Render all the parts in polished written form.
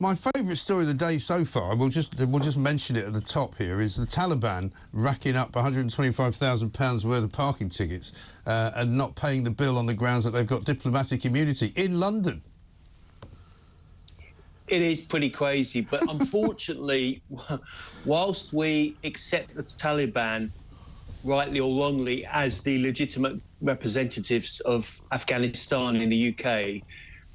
My favourite story of the day so far, we'll just mention it at the top here, is the Taliban racking up £125,000 worth of parking tickets and not paying the bill on the grounds that they've got diplomatic immunity in London. It is pretty crazy, but unfortunately, whilst we accept the Taliban, rightly or wrongly, as the legitimate representatives of Afghanistan in the UK,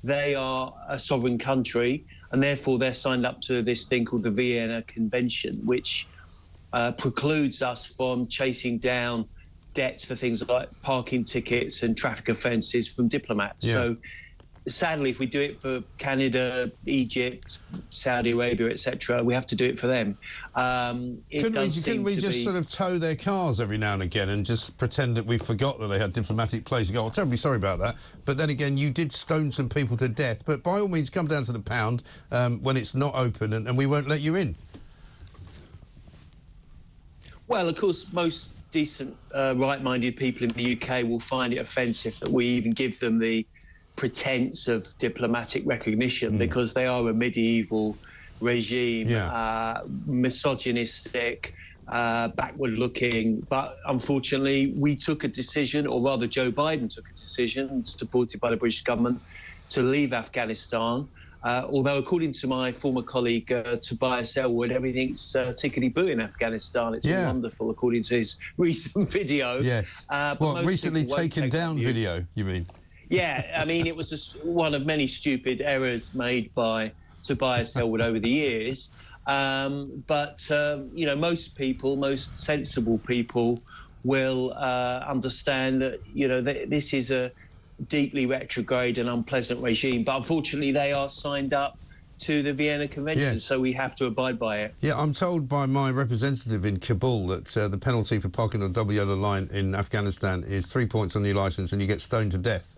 they are a sovereign country, and therefore they're signed up to this thing called the Vienna Convention, which precludes us from chasing down debts for things like parking tickets and traffic offences from diplomats. Yeah. So sadly, if we do it for Canada, Egypt, Saudi Arabia, etc., we have to do it for them. Couldn't we just sort of tow their cars every now and again and just pretend that we forgot that they had diplomatic place and go, oh, terribly sorry about that. But then again, you did stone some people to death. But by all means, come down to the pound when it's not open and we won't let you in. Well, of course, most decent, right-minded people in the UK will find it offensive that we even give them the pretense of diplomatic recognition because they are a medieval regime, misogynistic, backward-looking. But unfortunately, we took a decision, or rather Joe Biden took a decision, supported by the British government, to leave Afghanistan. Although, according to my former colleague Tobias Elwood, everything's tickety-boo in Afghanistan. It's wonderful, according to his recent video. Yes. What, recently taken down video, you mean? Yeah, I mean, it was just one of many stupid errors made by Tobias Elwood over the years. But you know, most people, most sensible people will understand that, you know, this is a deeply retrograde and unpleasant regime. But unfortunately, they are signed up to the Vienna Convention, so we have to abide by it. Yeah, I'm told by my representative in Kabul that the penalty for parking on double yellow line in Afghanistan is 3 points on your licence and you get stoned to death.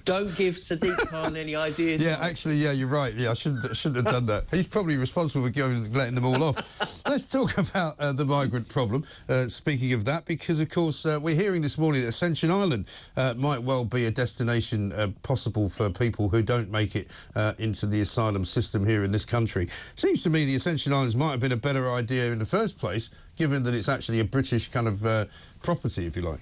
Don't give Sadiq Khan any ideas. Yeah, actually, yeah, you're right. Yeah, I shouldn't have done that. He's probably responsible for going and letting them all off. Let's talk about the migrant problem, speaking of that, because, of course, we're hearing this morning that Ascension Island might well be a destination possible for people who don't make it into the asylum system here in this country. Seems to me the Ascension Islands might have been a better idea in the first place, given that it's actually a British kind of property, if you like.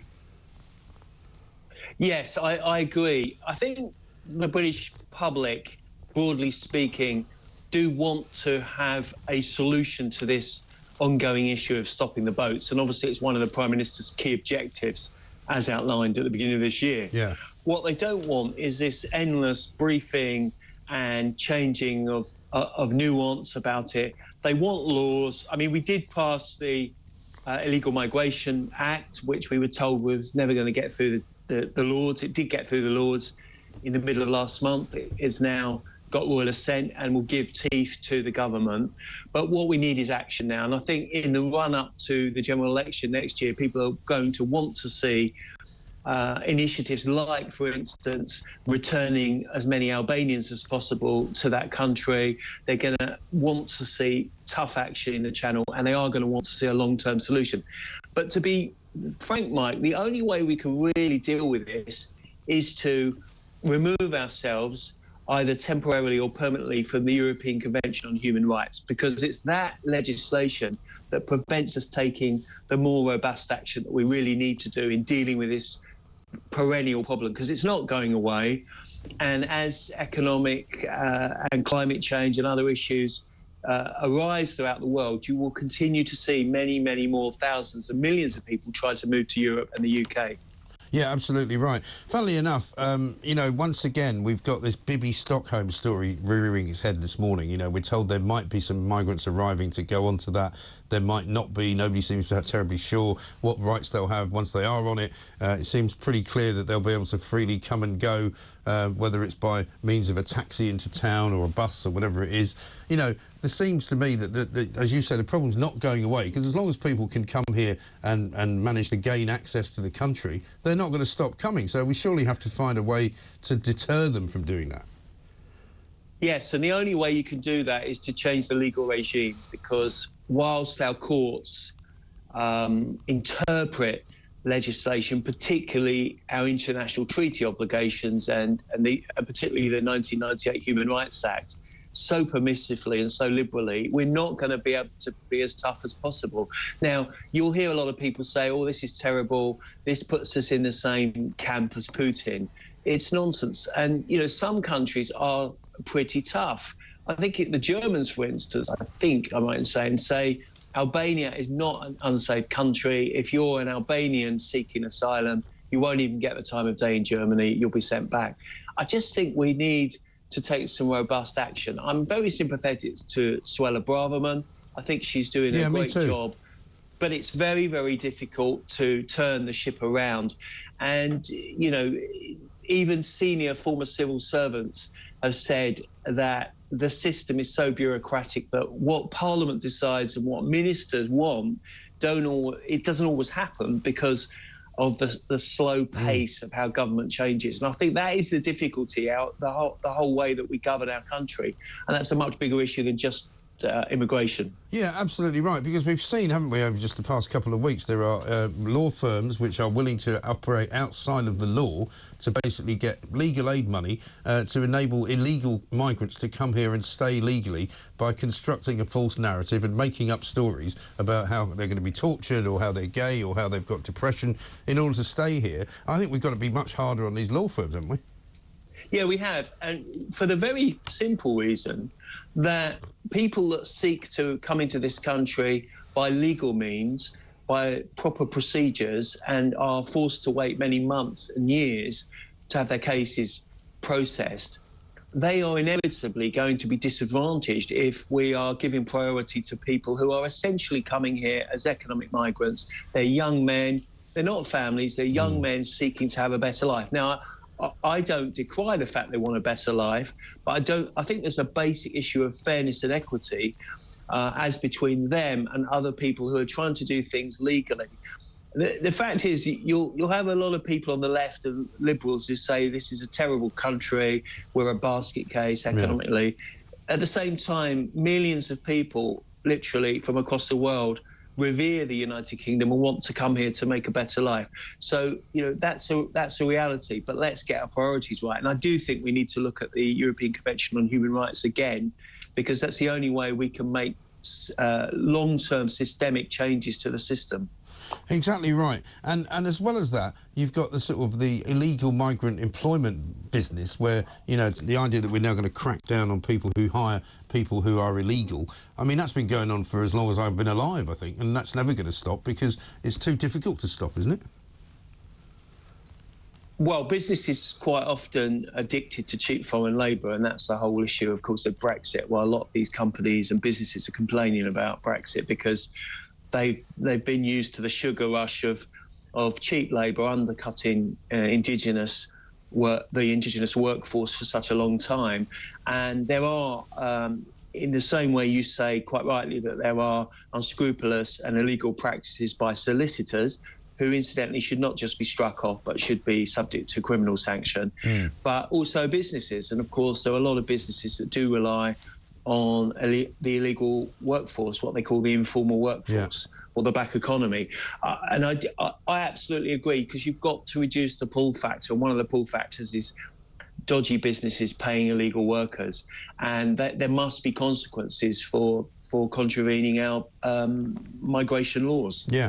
Yes, I agree. I think the British public, broadly speaking, do want to have a solution to this ongoing issue of stopping the boats. And obviously it's one of the Prime Minister's key objectives, as outlined at the beginning of this year. Yeah. What they don't want is this endless briefing and changing of nuance about it. They want laws. I mean, we did pass the Illegal Migration Act, which we were told was never going to get through the Lords. It did get through the Lords in the middle of last month. It has now got royal assent and will give teeth to the government. But what we need is action now. And I think in the run-up to the general election next year, people are going to want to see initiatives like, for instance, returning as many Albanians as possible to that country. They're going to want to see tough action in the Channel, and they are going to want to see a long-term solution. But to be frank, Mike, the only way we can really deal with this is to remove ourselves either temporarily or permanently from the European Convention on Human Rights, because it's that legislation that prevents us taking the more robust action that we really need to do in dealing with this perennial problem, because it's not going away. And as economic and climate change and other issues arise throughout the world, you will continue to see many, many more thousands and millions of people try to move to Europe and the UK. Yeah, absolutely right. Funnily enough, you know, once again, we've got this Bibi Stockholm story rearing its head this morning. You know, we're told there might be some migrants arriving to go onto that. There might not be. Nobody seems terribly sure what rights they'll have once they are on it. It seems pretty clear that they'll be able to freely come and go, whether it's by means of a taxi into town or a bus or whatever it is. You know, there seems to me that as you say, the problem's not going away, because as long as people can come here and manage to gain access to the country, they're not going to stop coming. So we surely have to find a way to deter them from doing that. Yes, and the only way you can do that is to change the legal regime, because whilst our courts interpret legislation, particularly our international treaty obligations and particularly the 1998 Human Rights Act, so permissively and so liberally, we're not going to be able to be as tough as possible. Now, you'll hear a lot of people say, oh, this is terrible, this puts us in the same camp as Putin. It's nonsense. And, you know, some countries are pretty tough. I think the Germans, for instance, I might say Albania is not an unsafe country. If you're an Albanian seeking asylum, you won't even get the time of day in Germany. You'll be sent back. I just think we need to take some robust action. I'm very sympathetic to Suella Braverman. I think she's doing a great job. But it's very, very difficult to turn the ship around. And, you know, even senior former civil servants have said that the system is so bureaucratic that what Parliament decides and what ministers want it doesn't always happen because of the slow pace of how government changes. And I think that is the difficulty the whole way that we govern our country. And that's a much bigger issue than just immigration. Yeah, absolutely right, because we've seen, haven't we, over just the past couple of weeks, there are law firms which are willing to operate outside of the law to basically get legal aid money to enable illegal migrants to come here and stay legally by constructing a false narrative and making up stories about how they're going to be tortured or how they're gay or how they've got depression in order to stay here. I think we've got to be much harder on these law firms, haven't we? Yeah, we have, and for the very simple reason that people that seek to come into this country by legal means, by proper procedures, and are forced to wait many months and years to have their cases processed, they are inevitably going to be disadvantaged if we are giving priority to people who are essentially coming here as economic migrants. They're young men, they're not families, they're young men seeking to have a better life. Now, I don't decry the fact they want a better life, but I think there's a basic issue of fairness and equity as between them and other people who are trying to do things legally. The fact is, you'll have a lot of people on the left and liberals who say this is a terrible country, we're a basket case economically. Yeah. At the same time, millions of people, literally from across the world, revere the United Kingdom and want to come here to make a better life. So, you know, that's a reality, but let's get our priorities right. And I do think we need to look at the European Convention on Human Rights again, because that's the only way we can make long-term systemic changes to the system. Exactly right. And as well as that, you've got the sort of the illegal migrant employment business where, you know, the idea that we're now going to crack down on people who hire people who are illegal. I mean, that's been going on for as long as I've been alive, I think, and that's never going to stop because it's too difficult to stop, isn't it? Well, business is quite often addicted to cheap foreign labour, and that's the whole issue, of course, of Brexit. Well, a lot of these companies and businesses are complaining about Brexit because they've been used to the sugar rush of cheap labour undercutting the indigenous workforce for such a long time. And there are, in the same way you say quite rightly that there are unscrupulous and illegal practices by solicitors who incidentally should not just be struck off but should be subject to criminal sanction, but also businesses. And of course there are a lot of businesses that do rely on the illegal workforce, what they call the informal workforce, or the black economy. And I absolutely agree, because you've got to reduce the pull factor. And one of the pull factors is dodgy businesses paying illegal workers. And there must be consequences for contravening our migration laws. Yeah.